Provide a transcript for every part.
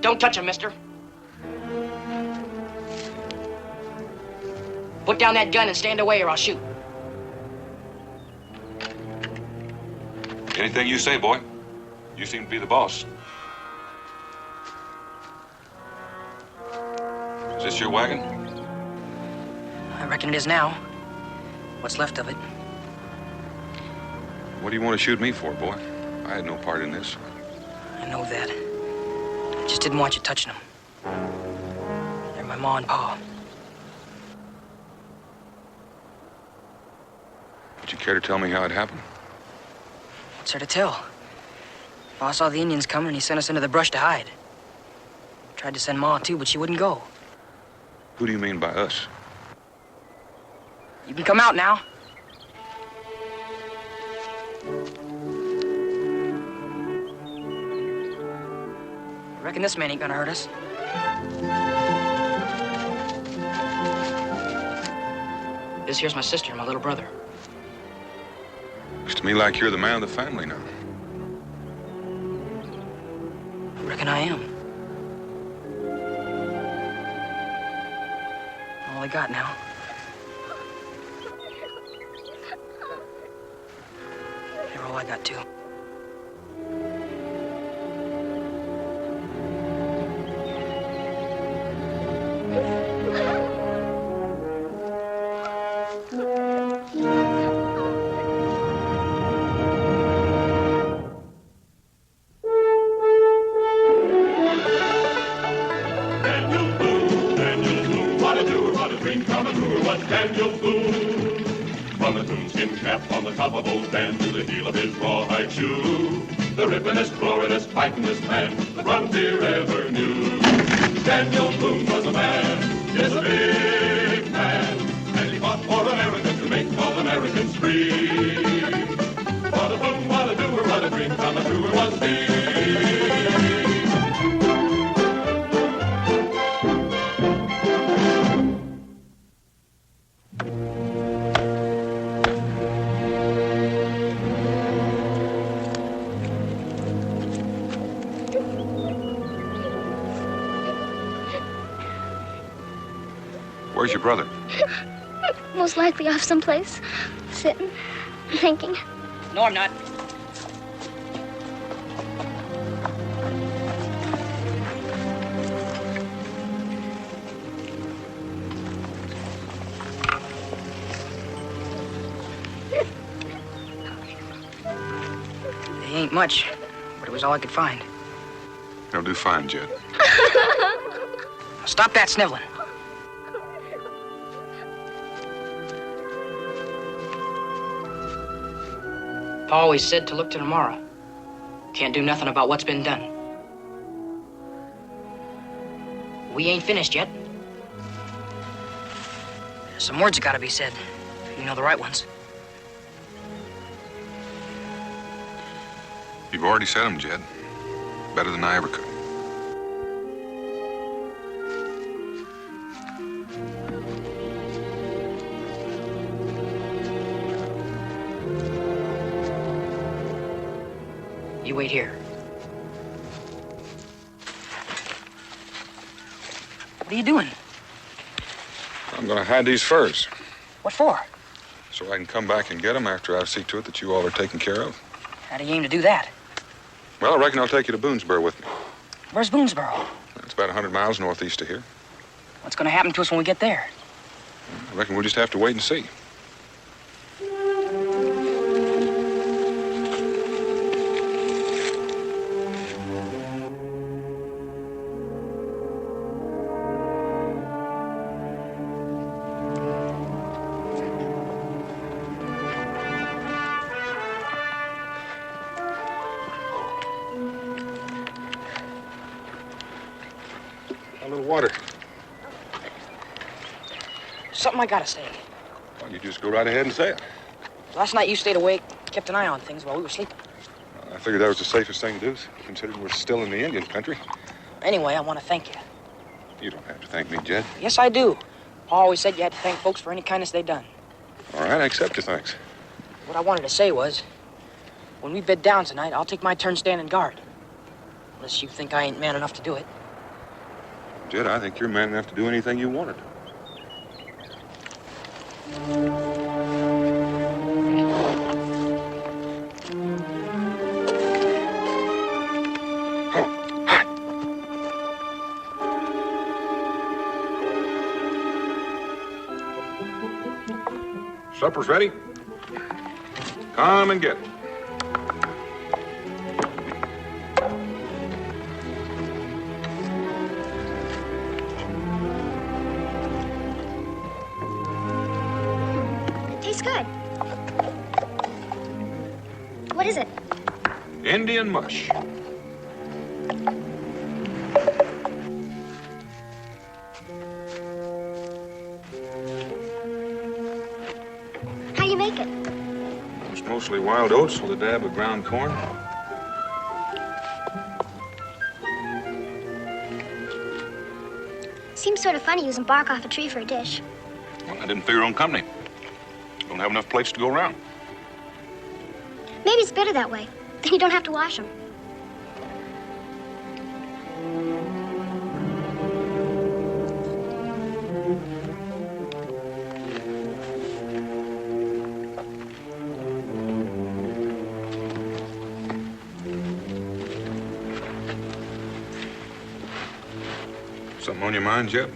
Don't touch him, mister. Put down that gun and stand away or I'll shoot. Anything you say, boy. You seem to be the boss. Is this your wagon? I reckon it is now. What's left of it. What do you want to shoot me for, boy? I had no part in this. I know that. I just didn't want you touching them. They're my ma and pa. Would you care to tell me how it happened? What's there to tell? Pa saw the Indians coming and he sent us into the brush to hide. Tried to send Ma too, but she wouldn't go. Who do you mean by us? You can come out now. I reckon this man ain't gonna hurt us. This here's my sister and my little brother. Looks to me like you're the man of the family now. I reckon I am. All I got now. You're all I got, too. Daniel Boone. From the coonskin cap on the top of old Dan to the heel of his rawhide shoe, the rippenest, roaringest, fightingest man the frontier ever knew. Daniel Boone was a man, yes, a big man, and he fought for America to make all Americans free. What a boom, what a doer, what a dream come true was he. Where's your brother? Most likely off someplace, sitting, thinking. No, I'm not. They ain't much, but it was all I could find. They'll do fine, Jed. Now stop that sniveling. Pa always said to look to tomorrow. Can't do nothing about what's been done. We ain't finished yet. There's some words that gotta be said. You know the right ones. You've already said them, Jed. Better than I ever could. You wait here. What are you doing? I'm gonna hide these furs. What for? So I can come back and get them after I see to it that you all are taken care of. How do you aim to do that? Well, I reckon I'll take you to Boonesboro with me. Where's Boonesboro? It's about 100 miles northeast of here. What's gonna happen to us when we get there? I reckon we'll just have to wait and see. A little water. Something I gotta say. Well, you just go right ahead and say it. Last night you stayed awake, kept an eye on things while we were sleeping. I figured that was the safest thing to do, considering we're still in the Indian country. Anyway, I want to thank you. You don't have to thank me, Jed. Yes, I do. Pa always said you had to thank folks for any kindness they'd done. All right, I accept your thanks. What I wanted to say was, when we bed down tonight, I'll take my turn standing guard. Unless you think I ain't man enough to do it. Jed, I think you're man enough to do anything you wanted. Supper's ready. Come and get it. It tastes good. What is it? Indian mush. How do you make it? It's mostly wild oats with a dab of ground corn. Seems sort of funny using bark off a tree for a dish. Well, I didn't figure on company. Don't have enough plates to go around. Maybe it's better that way. Then you don't have to wash them. Something on your mind, Jed?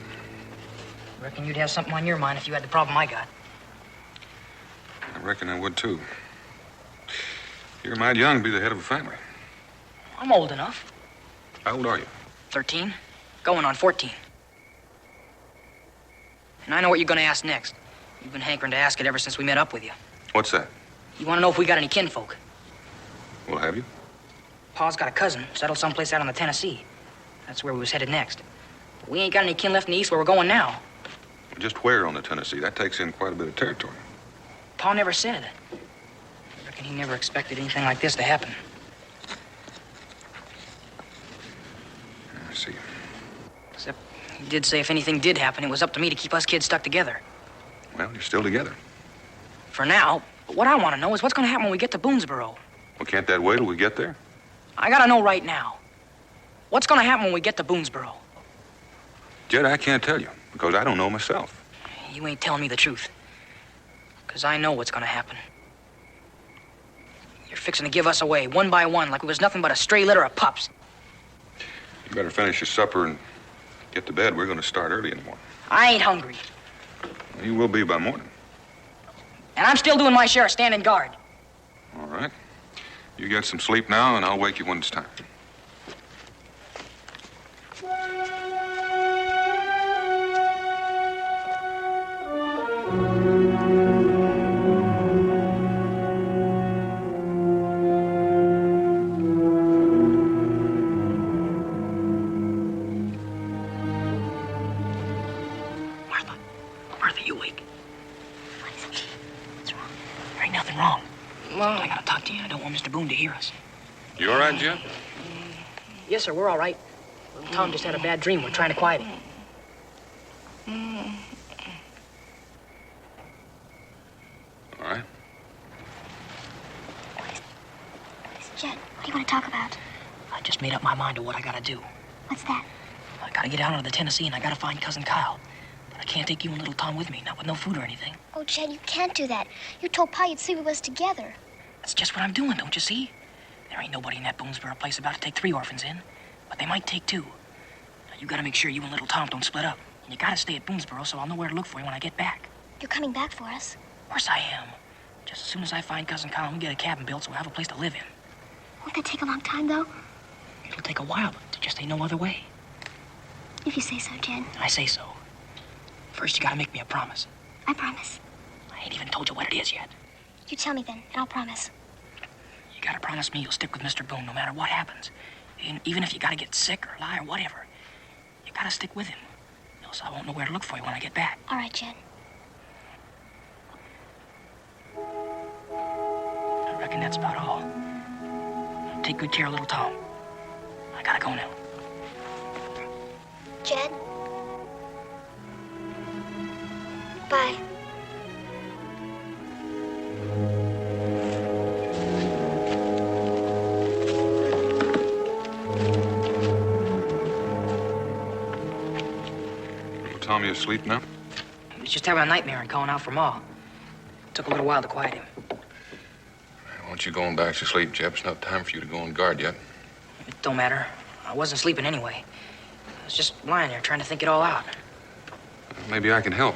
Reckon you'd have something on your mind if you had the problem I got. I reckon I would, too. You're mighty young to be the head of a family. I'm old enough. How old are you? 13, going on 14. And I know what you're gonna ask next. You've been hankering to ask it ever since we met up with you. What's that? You wanna know if we got any kinfolk? Well, have you? Pa's got a cousin settled someplace out on the Tennessee. That's where we was headed next. But we ain't got any kin left in the east where we're going now. Just where on the Tennessee? That takes in quite a bit of territory. Pa never said. I reckon he never expected anything like this to happen. I see. Except he did say if anything did happen, it was up to me to keep us kids stuck together. Well, you're still together. For now. But what I want to know is what's going to happen when we get to Boonesboro. Well, can't that wait till we get there? I got to know right now. What's going to happen when we get to Boonesboro? Jed, I can't tell you, because I don't know myself. You ain't telling me the truth. Because I know what's going to happen. You're fixing to give us away, one by one, like we was nothing but a stray litter of pups. You better finish your supper and get to bed. We're going to start early in the morning. I ain't hungry. You will be by morning. And I'm still doing my share of standing guard. All right. You get some sleep now, and I'll wake you when it's time. Martha, you awake? What's wrong? There ain't nothing wrong. Well, I gotta talk to you. I don't want Mr. Boone to hear us. You all right, Jed? Yes, sir, we're all right. Little Tom just had a bad dream. We're trying to quiet him. All right. Jed, what do you want to talk about? I just made up my mind to what I gotta do. What's that? I gotta get out onto the Tennessee and I gotta find Cousin Kyle. But I can't take you and little Tom with me, not with no food or anything. Oh, Jed, you can't do that. You told Pa you'd sleep with us together. That's just what I'm doing, don't you see? There ain't nobody in that Boonesboro place about to take 3 orphans in. But they might take 2. Now, you gotta make sure you and little Tom don't split up. And you gotta stay at Boonesboro so I'll know where to look for you when I get back. You're coming back for us. Of course I am. Just as soon as I find Cousin Kyle, we get a cabin built so we'll have a place to live in. Won't that take a long time, though? It'll take a while, but there just ain't no other way. If you say so, Jed. I say so. First, you gotta make me a promise. I promise. I ain't even told you what it is yet. You tell me then, and I'll promise. You gotta promise me you'll stick with Mr. Boone no matter what happens. And even if you gotta get sick or lie or whatever, you gotta stick with him. Else I won't know where to look for you when I get back. All right, Jed. I reckon that's about all. Take good care of little Tom. I gotta go now. Jed? Bye. Tom, you asleep now? He was just having a nightmare and calling out for Ma. Took a little while to quiet him. Why don't you go on back to sleep, Jeb? It's not time for you to go on guard yet. It don't matter. I wasn't sleeping anyway. I was just lying there trying to think it all out. Maybe I can help.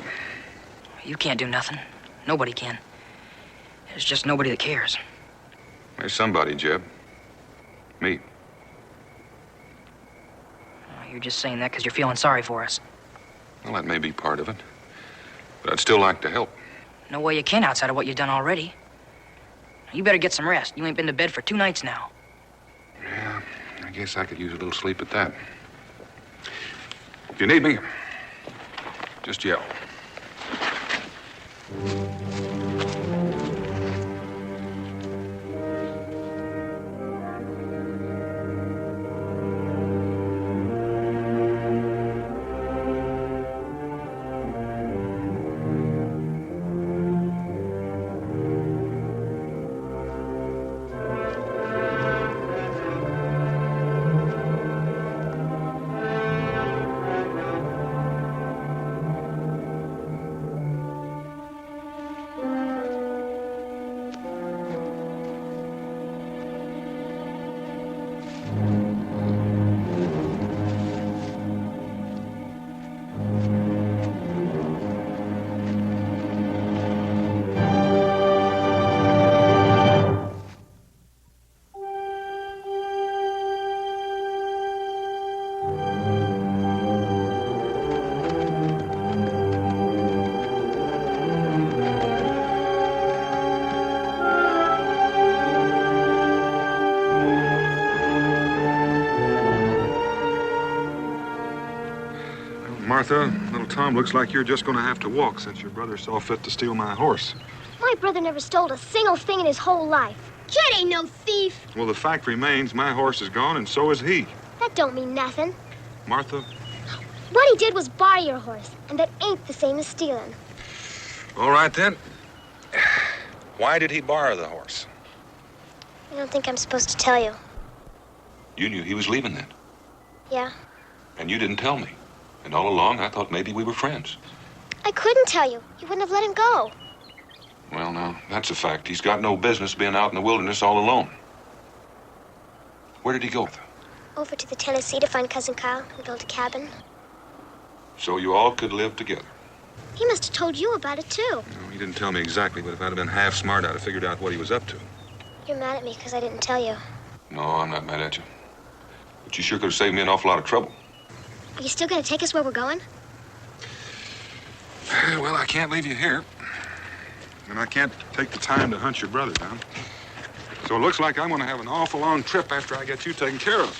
You can't do nothing. Nobody can. There's just nobody that cares. There's somebody, Jeb. Me. You're just saying that because you're feeling sorry for us. Well, that may be part of it. But I'd still like to help. No way you can outside of what you've done already. You better get some rest. You ain't been to bed for 2 nights now. Yeah, I guess I could use a little sleep at that. If you need me, just yell. Martha, little Tom, looks like you're just going to have to walk since your brother saw fit to steal my horse. My brother never stole a single thing in his whole life. Kid ain't no thief. Well, the fact remains my horse is gone, and so is he. That don't mean nothing. Martha? What he did was buy your horse, and that ain't the same as stealing. All right, then. Why did he borrow the horse? I don't think I'm supposed to tell you. You knew he was leaving then. Yeah? And you didn't tell me. And all along, I thought maybe we were friends. I couldn't tell you. You wouldn't have let him go. Well, now, that's a fact. He's got no business being out in the wilderness all alone. Where did he go? Over to the Tennessee to find Cousin Kyle and build a cabin. So you all could live together. He must have told you about it, too. No, he didn't tell me exactly, but if I'd have been half smart, I'd have figured out what he was up to. You're mad at me because I didn't tell you. No, I'm not mad at you. But you sure could have saved me an awful lot of trouble. Are you still going to take us where we're going? Well, I can't leave you here. And I can't take the time to hunt your brother down. So it looks like I'm going to have an awful long trip after I get you taken care of.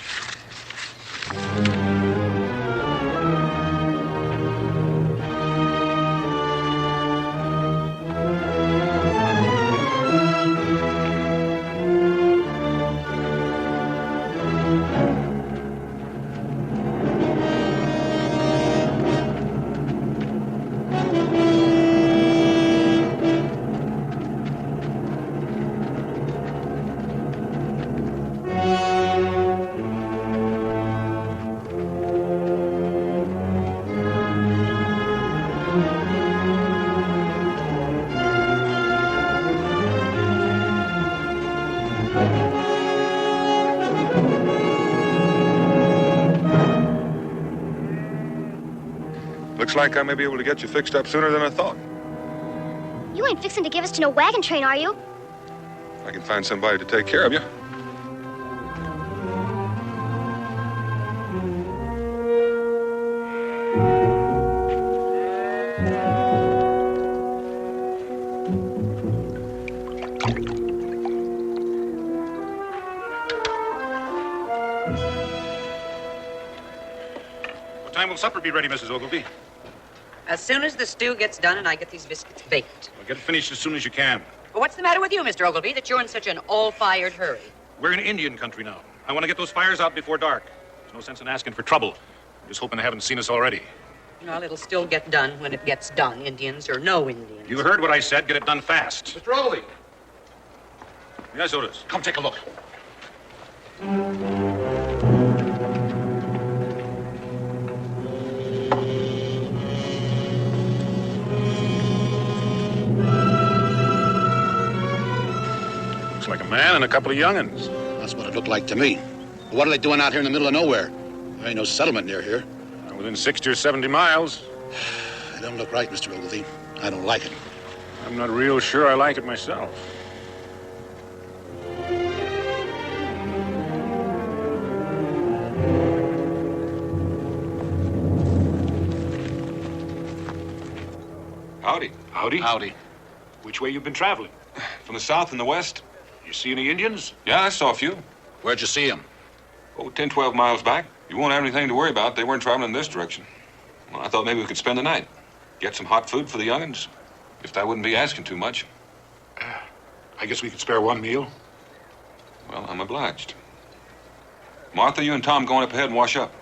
Looks like I may be able to get you fixed up sooner than I thought. You ain't fixing to give us to no wagon train, are you? I can find somebody to take care of you. What time will supper be ready, Mrs. Ogilvy? As soon as the stew gets done and I get these biscuits baked. Well, get it finished as soon as you can. But what's the matter with you, Mr. Ogilvy, that you're in such an all-fired hurry? We're in Indian country now. I want to get those fires out before dark. There's no sense in asking for trouble. I'm just hoping they haven't seen us already. Well, it'll still get done when it gets done, Indians or no Indians. You heard what I said. Get it done fast. Mr. Ogilvy. Yes, Otis. Come take a look. Looks like a man and a couple of young'uns. That's what it looked like to me. What are they doing out here in the middle of nowhere? There ain't no settlement near here. Within 60 or 70 miles. It don't look right, Mr. Ogilvy. I don't like it. I'm not real sure I like it myself. Howdy. Howdy. Howdy. Which way you been traveling? From the south and the west? You see any Indians? Yeah, I saw a few. Where'd you see him? Oh, 10, 12 miles back. You won't have anything to worry about. They weren't traveling in this direction. Well, I thought maybe we could spend the night. Get some hot food for the young'uns. If that wouldn't be asking too much. I guess we could spare one meal. Well, I'm obliged. Martha, you and Tom going up ahead and wash up.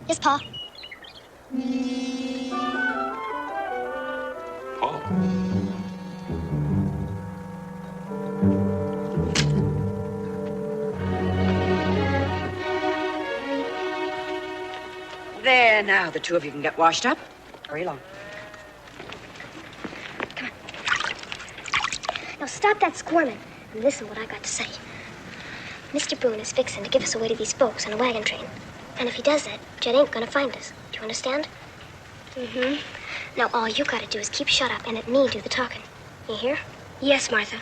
Yes, Pa. Paul. There, now the two of you can get washed up. Hurry along. Now stop that squirming and listen what I got to say. Mr. Boone is fixing to give us away to these folks on a wagon train. And if he does that, Jed ain't gonna find us. Do you understand? Mm-hmm. Now all you gotta do is keep shut up and let me do the talking. You hear? Yes, Martha.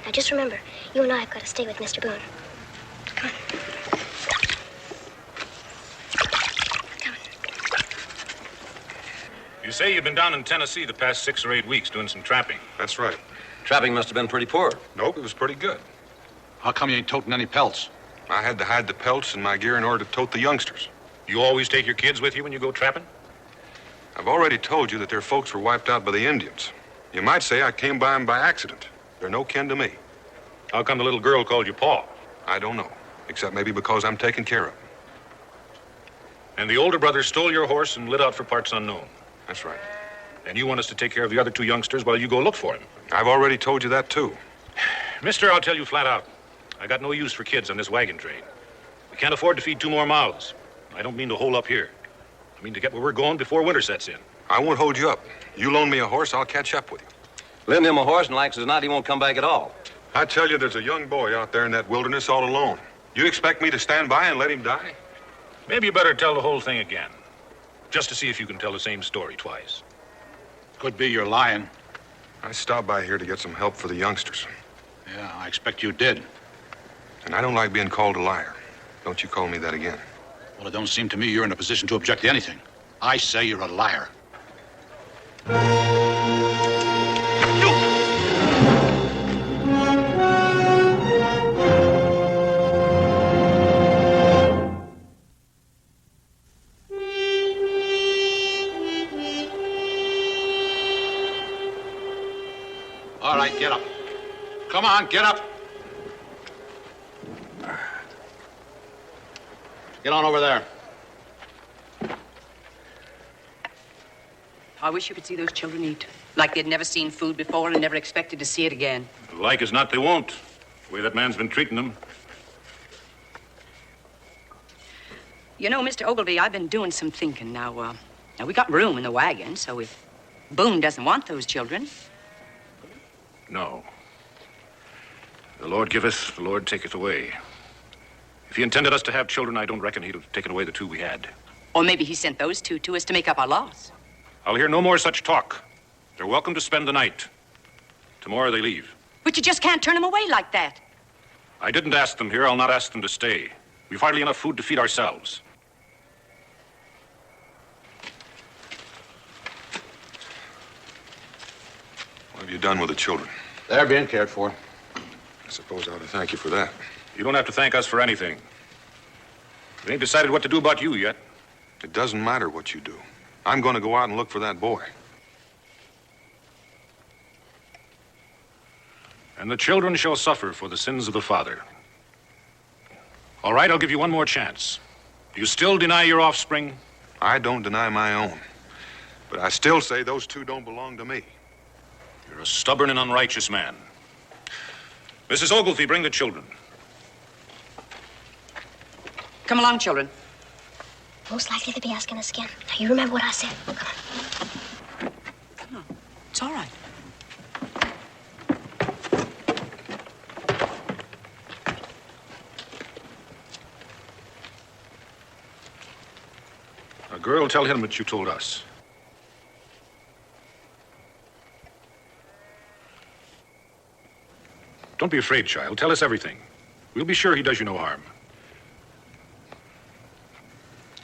Now just remember, you and I have got to stay with Mr. Boone. Come on. Come on. You say you've been down in Tennessee the past 6 or 8 weeks doing some trapping. That's right. Trapping must have been pretty poor. Nope, it was pretty good. How come you ain't toting any pelts? I had to hide the pelts in my gear in order to tote the youngsters. You always take your kids with you when you go trapping? I've already told you that their folks were wiped out by the Indians. You might say I came by them by accident. They're no kin to me. How come the little girl called you Pa? I don't know, except maybe because I'm taken care of. And the older brother stole your horse and lit out for parts unknown. That's right. And you want us to take care of the other 2 youngsters while you go look for him. I've already told you that, too. Mister, I'll tell you flat out. I got no use for kids on this wagon train. We can't afford to feed 2 more mouths. I don't mean to hole up here. I mean to get where we're going before winter sets in. I won't hold you up. You loan me a horse, I'll catch up with you. Lend him a horse, and like as not, he won't come back at all. I tell you, there's a young boy out there in that wilderness all alone. You expect me to stand by and let him die? Maybe you better tell the whole thing again. Just to see if you can tell the same story twice. Could be you're lying. I stopped by here to get some help for the youngsters. Yeah, I expect you did. And I don't like being called a liar. Don't you call me that again. Well, it don't seem to me you're in a position to object to anything. I say you're a liar. All right, get up. Come on, get up. Get on over there. I wish you could see those children eat. Like they'd never seen food before and never expected to see it again. Like as not, they won't. The way that man's been treating them. You know, Mr. Ogilvy, I've been doing some thinking now. Now, we got room in the wagon, so if Boone doesn't want those children... No. The Lord giveth, the Lord taketh away. If he intended us to have children, I don't reckon he'd have taken away the 2 we had. Or maybe he sent those 2 to us to make up our loss. I'll hear no more such talk. They're welcome to spend the night. Tomorrow they leave. But you just can't turn them away like that. I didn't ask them here. I'll not ask them to stay. We've hardly enough food to feed ourselves. What have you done with the children? They're being cared for. I suppose I ought to thank you for that. You don't have to thank us for anything. We ain't decided what to do about you yet. It doesn't matter what you do. I'm going to go out and look for that boy. And the children shall suffer for the sins of the father. All right, I'll give you one more chance. Do you still deny your offspring? I don't deny my own. But I still say those two don't belong to me. You're a stubborn and unrighteous man. Mrs. Ogilvy, bring the children. Come along, children. Most likely they'll be asking us again. Now, you remember what I said. Come on. No, it's all right. Now, girl, tell him what you told us. Don't be afraid, child. Tell us everything. We'll be sure he does you no harm.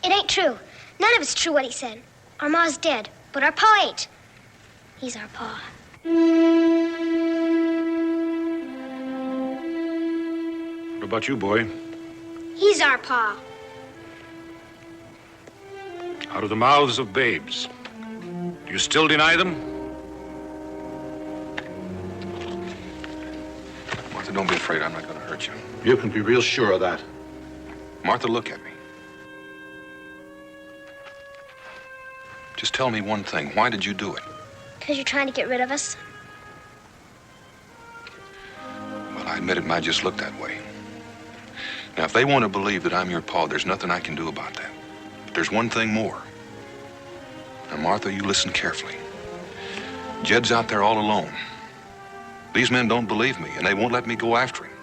It ain't true. None of it's true what he said. Our ma's dead, but our pa ain't. He's our pa. What about you, boy? He's our pa. Out of the mouths of babes. Do you still deny them? Martha, don't be afraid. I'm not going to hurt you. You can be real sure of that. Martha, look at me. Just tell me one thing. Why did you do it? Because you're trying to get rid of us. Well, I admit it might just look that way. Now, if they want to believe that I'm your pa, there's nothing I can do about that. But there's one thing more. Now, Martha, you listen carefully. Jed's out there all alone. These men don't believe me, and they won't let me go after him.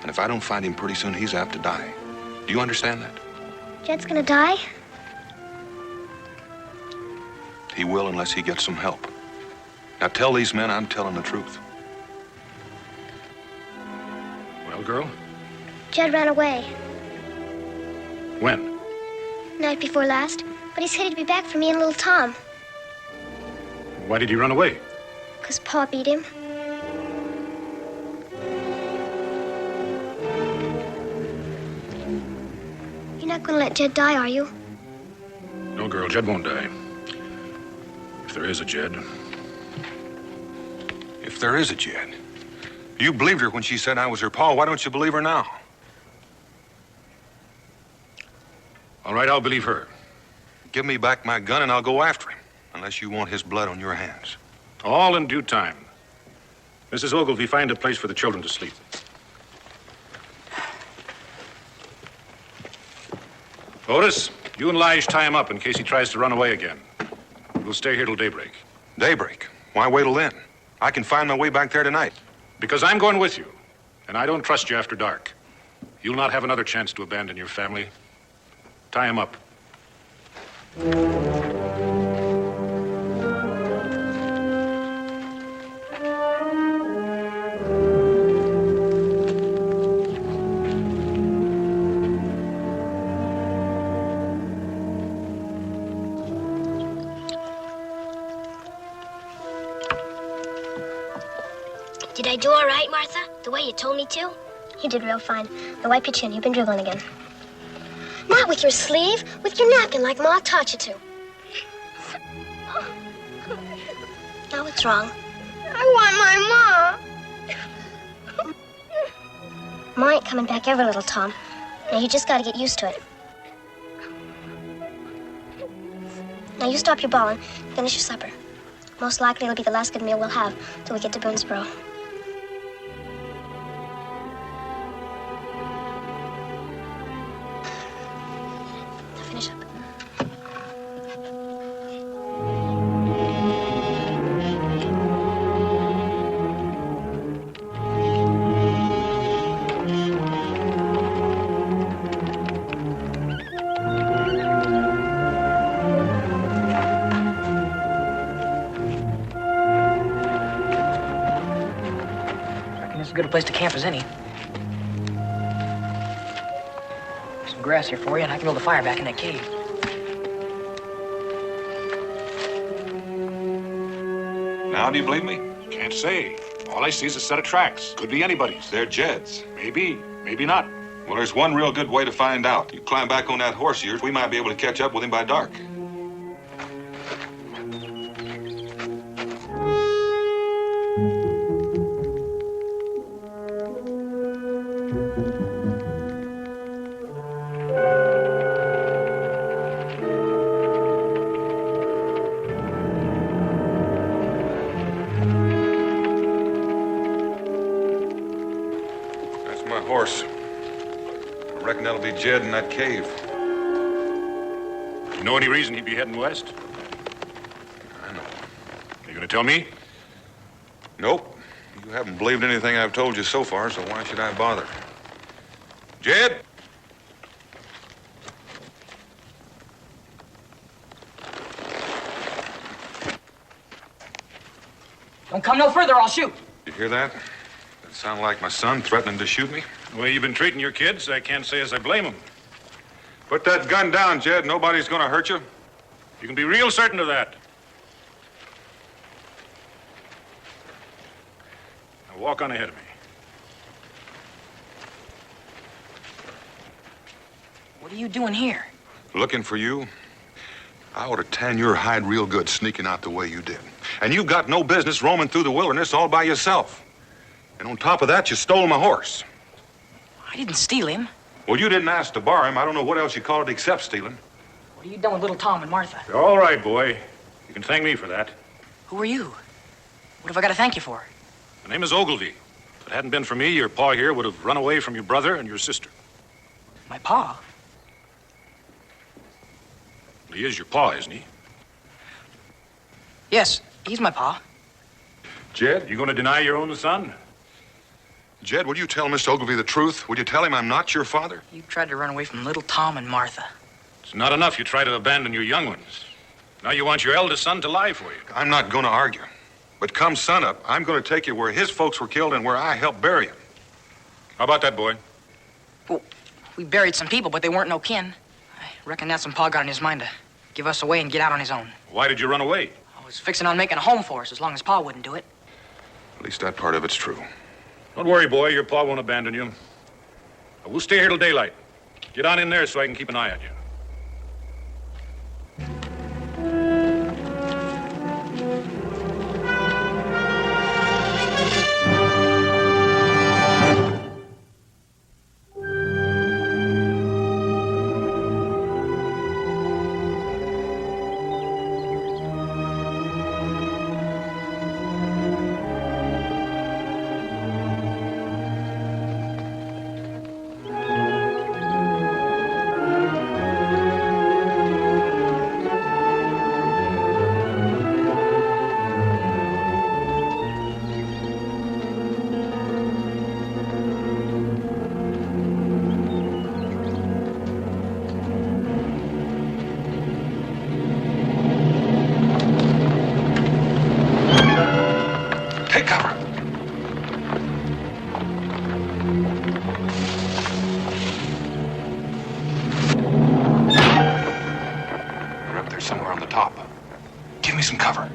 And if I don't find him pretty soon, he's apt to die. Do you understand that? Jed's gonna die? He will unless he gets some help. Now, tell these men I'm telling the truth. Well, girl? Jed ran away. When? Night before last. But he's headed to be back for me and little Tom. Why did he run away? 'Cause Pa beat him. You're not gonna let Jed die, are you? No, girl, Jed won't die. If there is a Jed. If there is a Jed. You believed her when she said I was her pa. Why don't you believe her now? All right, I'll believe her. Give me back my gun and I'll go after him. Unless you want his blood on your hands. All in due time. Mrs. Ogilvy, find a place for the children to sleep. Otis, you and Lige tie him up in case he tries to run away again. We'll stay here till daybreak. Daybreak? Why wait till then? I can find my way back there tonight. Because I'm going with you, and I don't trust you after dark. You'll not have another chance to abandon your family. Tie him up. Did I do all right, Martha? The way you told me to? You did real fine. Now wipe your chin. You've been dribbling again. Not with your sleeve. With your napkin like Ma taught you to. Now what's wrong? I want my Ma. Ma ain't coming back ever, little Tom. Now you just gotta get used to it. Now you stop your bawling. Finish your supper. Most likely it'll be the last good meal we'll have till we get to Boonesboro. Finish up. Reckon it's as good a place to camp as any. Some grass here for you, and I can build a fire back in that cave. Now, do you believe me? Can't say. All I see is a set of tracks. Could be anybody's. They're Jed's. Maybe, maybe not. Well, there's one real good way to find out. You climb back on that horse of yours, we might be able to catch up with him by dark. horse. I reckon that'll be Jed in that cave. You know any reason he'd be heading west? I know. You gonna tell me? Nope. You haven't believed anything I've told you so far, so why should I bother? Jed? Don't come no further, I'll shoot. You hear that? That sound like my son threatening to shoot me? The way you've been treating your kids, I can't say as I blame them. Put that gun down, Jed. Nobody's gonna hurt you. You can be real certain of that. Now walk on ahead of me. What are you doing here? Looking for you? I ought to tan your hide real good sneaking out the way you did. And you've got no business roaming through the wilderness all by yourself. And on top of that, you stole my horse. I didn't steal him. Well, you didn't ask to borrow him. I don't know what else you call it except stealing. What are you done with little Tom and Martha? All right, boy. You can thank me for that. Who are you? What have I got to thank you for? My name is Ogilvy. If it hadn't been for me, your pa here would have run away from your brother and your sister. My pa? He is your pa, isn't he? Yes, he's my pa. Jed? You going to deny your own son? Jed, will you tell Mr. Ogilvy the truth? Will you tell him I'm not your father? You tried to run away from little Tom and Martha. It's not enough you try to abandon your young ones. Now you want your eldest son to lie for you. I'm not going to argue. But come sunup, I'm going to take you where his folks were killed and where I helped bury him. How about that, boy? Well, we buried some people, but they weren't no kin. I reckon that's when Pa got in his mind to give us away and get out on his own. Why did you run away? I was fixing on making a home for us as long as Pa wouldn't do it. At least that part of it's true. Don't worry, boy. Your pa won't abandon you. We'll stay here till daylight. Get on in there so I can keep an eye on you. Take cover. They're up there somewhere on the top. Give me some cover.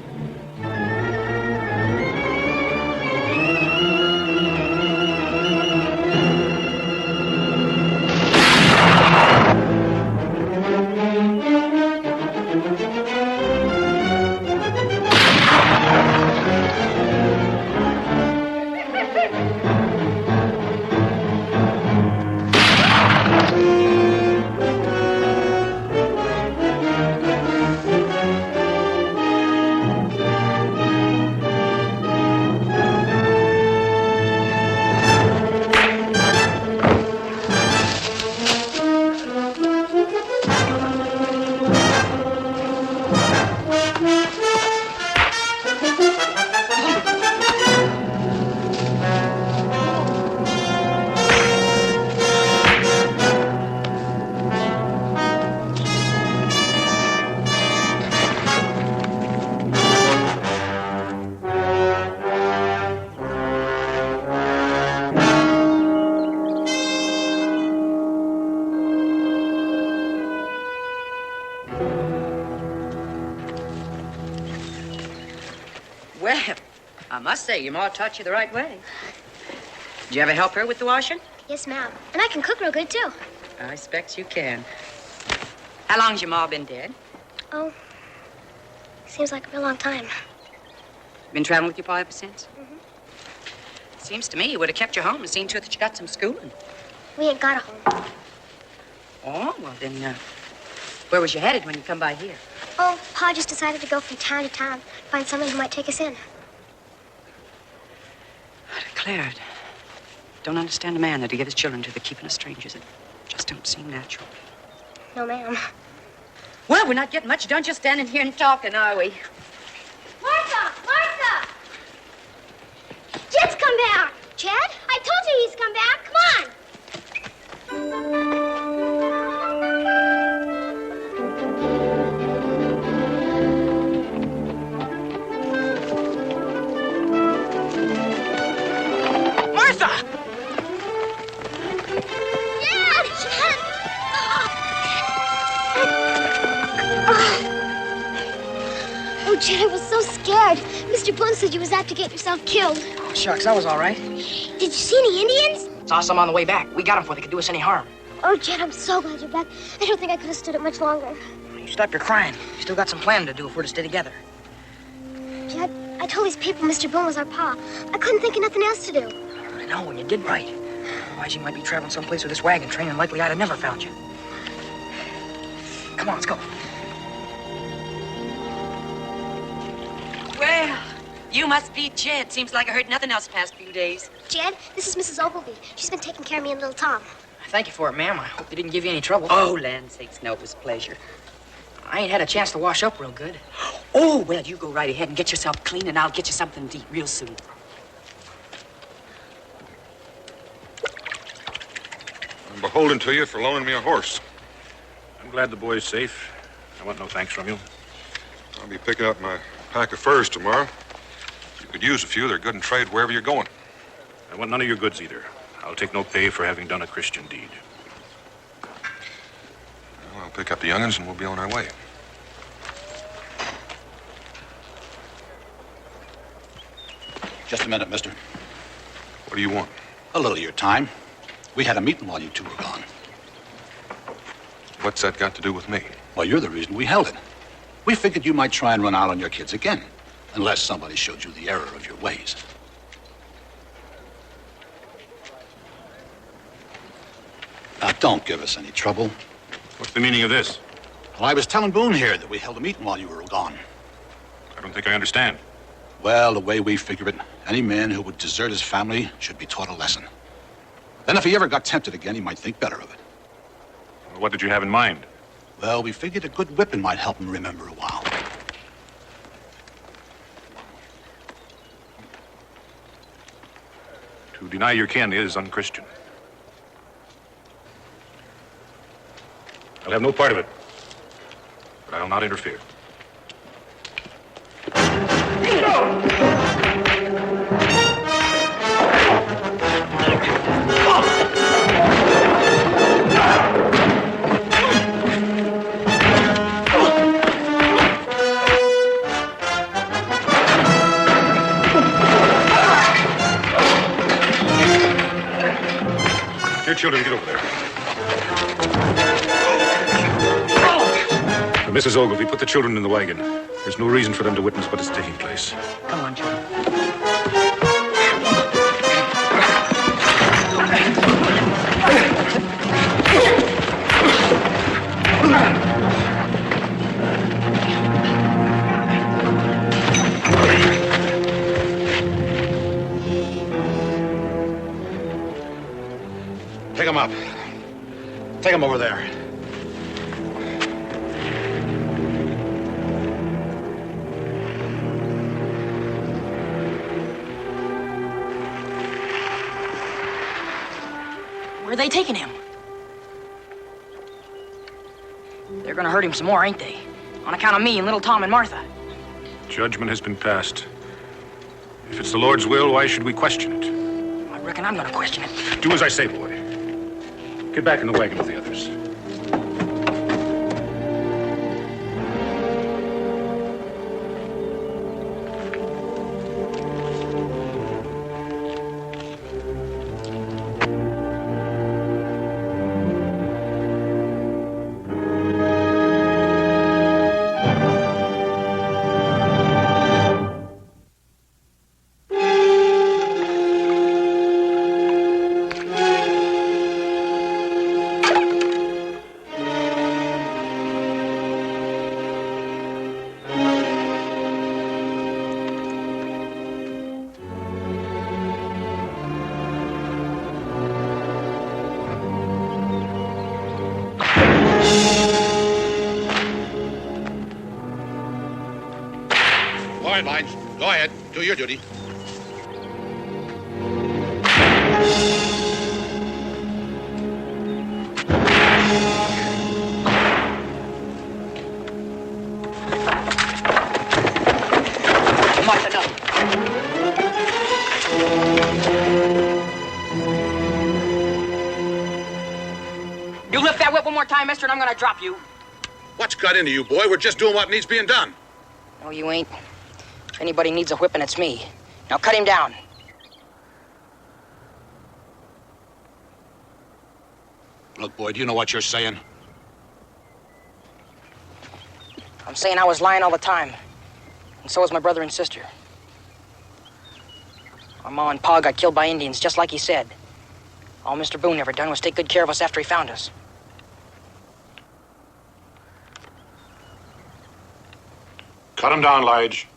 Well, I must say, your ma taught you the right way. Did you ever help her with the washing? Yes, ma'am. And I can cook real good, too. I expect you can. How long's your ma been dead? Oh, seems like a real long time. Been traveling with your pa ever since? Seems to me you would have kept you home and seen to it that you got some schooling. We ain't got a home. Oh, well, then, where was you headed when you come by here? Oh, Pa just decided to go from town to town, find someone who might take us in. I declared. Don't understand a man that to give his children to the keeping of strangers. It just don't seem natural. No, ma'am. Well, we're not getting much done just standing here and talking, are we? Martha! Martha! Jed's come back. Jed? I told you he's come back. Come on. Martha! Jed! Jed! Oh, Jed, I was so scared. Mr. Boone said you was out to get yourself killed. Oh, shucks, I was all right. Did you see any Indians? Saw some on the way back. We got them before they could do us any harm. Oh, Jed, I'm so glad you're back. I don't think I could have stood it much longer. You stop your crying. You still got some planning to do if we're to stay together. Jed, I told these people Mr. Boone was our pa. I couldn't think of nothing else to do. I know, and you did right. Otherwise, you might be traveling someplace with this wagon train, and likely I'd have never found you. Come on, let's go. Well, you must be Jed. Seems like I heard nothing else past few days. Jed, this is Mrs. Ogilvy. She's been taking care of me and little Tom. Thank you for it, ma'am. I hope they didn't give you any trouble. Oh, land sakes, no, it was a pleasure. I ain't had a chance to wash up real good. Oh, well, you go right ahead and get yourself clean, and I'll get you something to eat real soon. I'm beholden to you for loaning me a horse. I'm glad the boy's safe. I want no thanks from you. I'll be picking up my pack of furs tomorrow. You could use a few. They're good in trade wherever you're going. I want none of your goods either. I'll take no pay for having done a Christian deed. Well, I'll pick up the young'uns and we'll be on our way. Just a minute, mister. What do you want? A little of your time. We had a meeting while you two were gone. What's that got to do with me? Well, you're the reason we held it. We figured you might try and run out on your kids again, unless somebody showed you the error of your ways. Now, don't give us any trouble. What's the meaning of this? Well, I was telling Boone here that we held a meeting while you were gone. I don't think I understand. Well, the way we figure it, any man who would desert his family should be taught a lesson. Then if he ever got tempted again, he might think better of it. Well, what did you have in mind? Well, we figured a good whipping might help him remember a while. To deny your kin is unchristian. I'll have no part of it. But I'll not interfere. Your children, get over there. Mrs. Ogilvy, put the children in the wagon. There's no reason for them to witness what is taking place. Come on, Joe. Take him up. Take him over there. Where are they taking him? They're gonna hurt him some more, ain't they? On account of me and little Tom and Martha. Judgment has been passed. If it's the Lord's will, why should we question it? I reckon I'm gonna question it. Do as I say, boy. Get back in the wagon with the others. ahead, Lige. Go ahead. Do your duty. Martha, no. You lift that whip one more time, mister, and I'm gonna drop you. What's got into you, boy? We're just doing what needs being done. No, you ain't. If anybody needs a whipping, it's me. Now cut him down. Look, boy, do you know what you're saying? I'm saying I was lying all the time. And so was my brother and sister. Our ma and pa got killed by Indians, just like he said. All Mr. Boone ever done was take good care of us after he found us. Cut him down, Lige.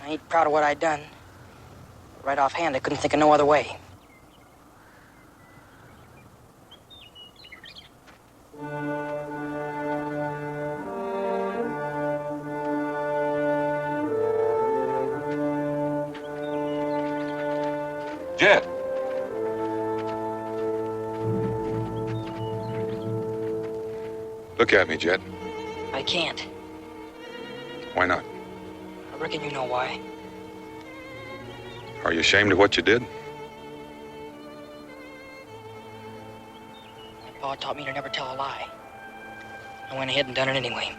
I ain't proud of what I done. Right offhand, I couldn't think of no other way. Jed. Look at me, Jed. I can't. Why not? I reckon you know why. Are you ashamed of what you did? My pa taught me to never tell a lie. I went ahead and done it anyway.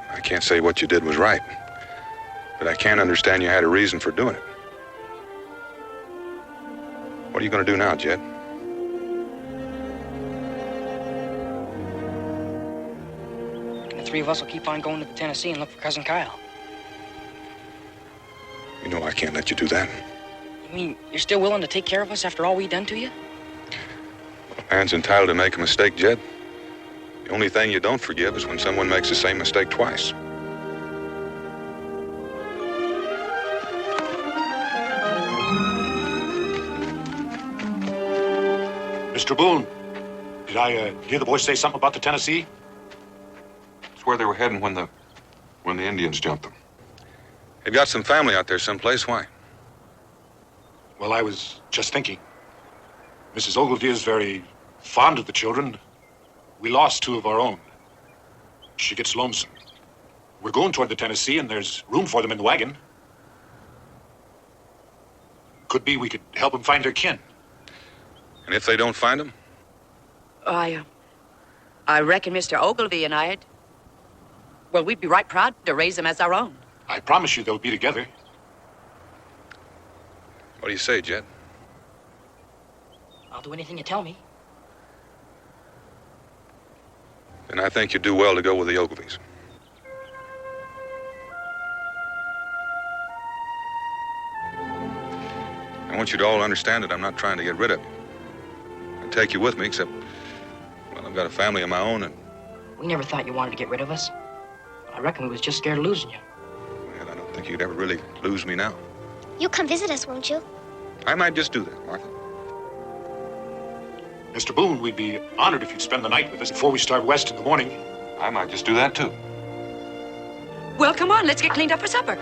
I can't say what you did was right, but I can understand you had a reason for doing it. What are you going to do now, Jed? The three of us will keep on going to the Tennessee and look for Cousin Kyle. You know I can't let you do that. You mean you're still willing to take care of us after all we done to you? A man's entitled to make a mistake, Jed. The only thing you don't forgive is when someone makes the same mistake twice. Mr. Boone, did I hear the boys say something about the Tennessee? It's where they were heading when the Indians jumped them. They've got some family out there someplace. Why? Well, I was just thinking. Mrs. Ogilvy is very fond of the children. We lost two of our own. She gets lonesome. We're going toward the Tennessee, and there's room for them in the wagon. Could be we could help them find their kin. And if they don't find them? I reckon Mr. Ogilvy and we'd be right proud to raise them as our own. I promise you they'll be together. What do you say, Jed? I'll do anything you tell me. Then I think you do well to go with the Ogilvies. I want you to all understand that I'm not trying to get rid of you. I'd take you with me, except, well, I've got a family of my own, and... We never thought you wanted to get rid of us. I reckon we was just scared of losing you. Well, I don't think you'd ever really lose me now. You'll come visit us, won't you? I might just do that, Martha. Mr. Boone, we'd be honored if you'd spend the night with us before we start west in the morning. I might just do that, too. Well, come on, let's get cleaned up for supper.